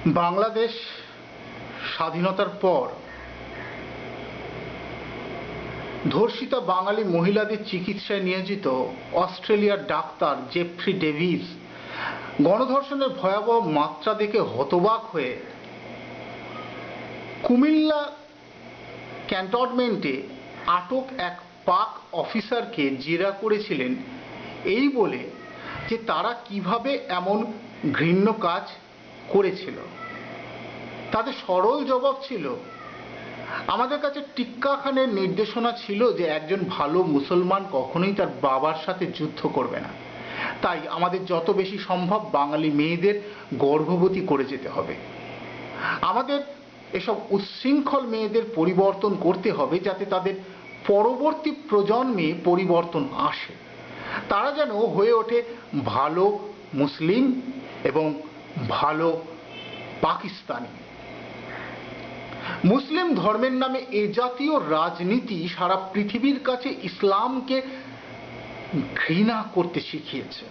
বাংলাদেশ স্বাধীনতার পর ধর্ষিতা বাঙালি মহিলাদের চিকিৎসায় নিয়োজিত অস্ট্রেলিয়ার ডাক্তার জেফ্রি ডেভিস গণধর্ষণের ভয়াবহ মাত্রা দেখে হতবাক হয়ে কুমিল্লা ক্যান্টনমেন্টে আটক এক পাক অফিসারকে জেরা করেছিলেন এই বলে যে তারা কিভাবে এমন ঘৃণ্য কাজ করেছিল। তাদের সরল জবাব ছিল, আমাদের কাছে টিক্কা খানের নির্দেশনা ছিল যে একজন ভালো মুসলমান কখনোই তার বাবার সাথে যুদ্ধ করবে না, তাই আমাদের যত বেশি সম্ভব বাঙালি মেয়েদের গর্ভবতী করে যেতে হবে। আমাদের এসব উচ্ছৃঙ্খল মেয়েদের পরিবর্তন করতে হবে যাতে তাদের পরবর্তী প্রজন্মে পরিবর্তন আসে, তারা যেন হয়ে ওঠে ভালো মুসলিম এবং ভালো পাকিস্তানি। মুসলিম ধর্মের নামে এ জাতীয় রাজনীতি সারা পৃথিবীর কাছে ইসলামকে ঘৃণা করতে শিখিয়েছে।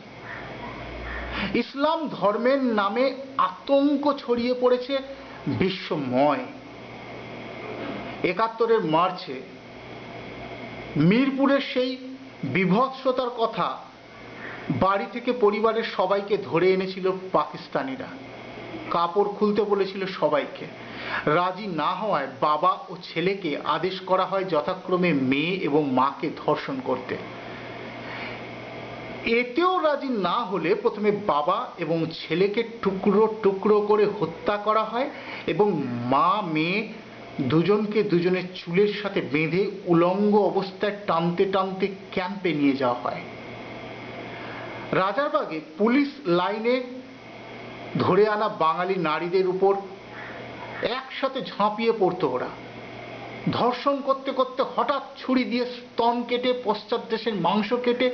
ইসলাম ধর্মের নামে আতঙ্ক ছড়িয়ে পড়েছে বিশ্বময়। ৭১-এর মার্চে মিরপুরের সেই বীভৎসতার কথা বাড়ি থেকে পরিবারের সবাইকে ধরে এনেছিল পাকিস্তানিরা, কাপড় খুলতে বলেছিল সবাইকে। রাজি না হওয়ায় বাবা ও ছেলেকে আদেশ করা হয় যথাক্রমে মেয়ে এবং মাকে ধর্ষণ করতে। এতেও রাজি না হলে প্রথমে বাবা এবং ছেলেকে টুকরো টুকরো করে হত্যা করা হয় এবং মা মেয়ে দুজনকে দুজনের চুলের সাথে বেঁধে উলঙ্গ অবস্থায় টানতে টানতে ক্যাম্পে নিয়ে যাওয়া হয়। রাজারবাগে পুলিশ লাইনে ধরে আনা বাঙালি নারীদের উপর একসাথে ঝাঁপিয়ে পড়তো ওরা। ধর্ষণ করতে করতে হঠাৎ ছুরি দিয়ে স্তন কেটে, পশ্চাৎ দেশের মাংস কেটে,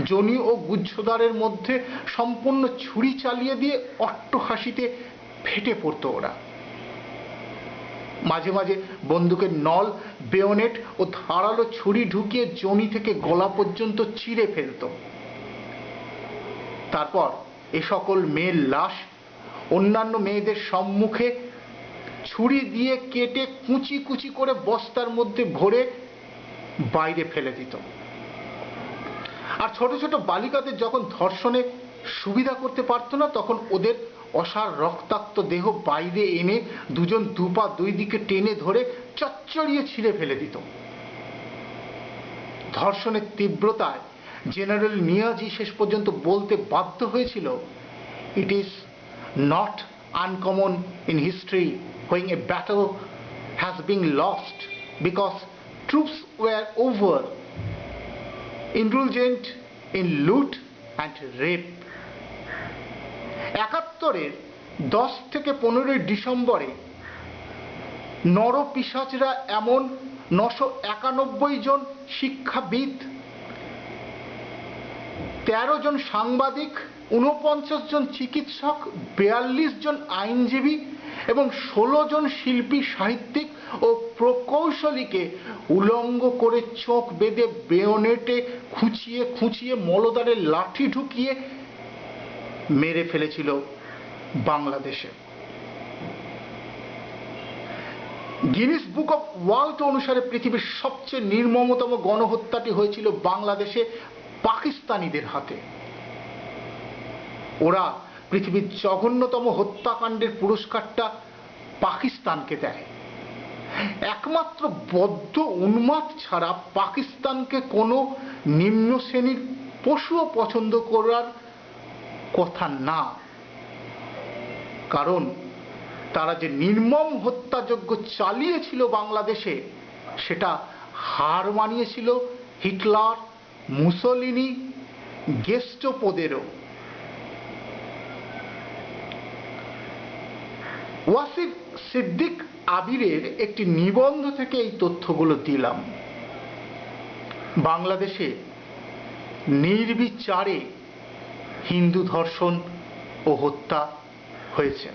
যোনি ও গুহ্যদ্বারের মধ্যে সম্পূর্ণ ছুরি চালিয়ে দিয়ে অট্টহাসিতে ফেটে পড়তো ওরা। মাঝে মাঝে বন্দুকের নল, বেয়োনেট ও ধারালো ছুরি ঢুকিয়ে যোনি থেকে গলা পর্যন্ত চিরে ফেলত। তারপর এ সকল মেয়ের লাশ অন্যান্য মেয়েদের সম্মুখে ছুরি দিয়ে কেটে কুচি কুচি করে বস্তার মধ্যে ভরে বাইরে ফেলে দিত। আর ছোট ছোট বালিকাদের যখন ধর্ষণে সুবিধা করতে পারত না, তখন ওদের অসার রক্তাক্ত দেহ বাইরে এনে দুজন দুপা দুই দিকে টেনে ধরে চচ্চড়িয়ে ছিঁড়ে ফেলে দিত। ধর্ষণের তীব্রতায় জেনারেল নিয়াজি শেষ পর্যন্ত বলতে বাধ্য হয়েছিল, it is not uncommon in history when a battle has been lost because troops were over indulgent in loot and rape. ৭১-এর ১০ থেকে ১৫ ডিসেম্বরে নরপিশাচরা এমন ৯৯১ জন শিক্ষাবিদ, ১৩ জন সাংবাদিক, ৪৯ জন চিকিৎসক, ৪২ জন আইনজীবী এবং ১৬ জন শিল্পী, সাহিত্যিক ও প্রকৌশলীকে উলঙ্গ করে চোখ বেঁধে বেয়োনেটে খুঁচিয়ে খুঁচিয়ে মলদ্বারে লাঠি ঢুকিয়ে মেরে ফেলেছিল বাংলাদেশে। গিনিস বুক অফ ওয়ার্ল্ড অনুসারে পৃথিবীর সবচেয়ে নির্মমতম গণহত্যাটি হয়েছিল বাংলাদেশে পাকিস্তানিদের হাতে। ওরা পৃথিবীর জঘন্যতম হত্যাকাণ্ডের পুরস্কারটা পাকিস্তানকে দেয়। একমাত্র বদ্ধ উন্মাদ ছাড়া পাকিস্তানকে কোনো নিম্ন শ্রেণীর পশুও পছন্দ করার কথা না, কারণ তারা যে নির্মম হত্যাযজ্ঞ চালিয়েছিল বাংলাদেশে, সেটা হার মানিয়েছিল হিটলার, মুসোলিনি, গেস্টাপোদেরও। ওয়াসিফ সিদ্দিক আবিরের একটি নিবন্ধ থেকে এই তথ্যগুলো দিলাম। বাংলাদেশে নির্বিচারে হিন্দু ধর্ষণ ও হত্যা হয়েছে।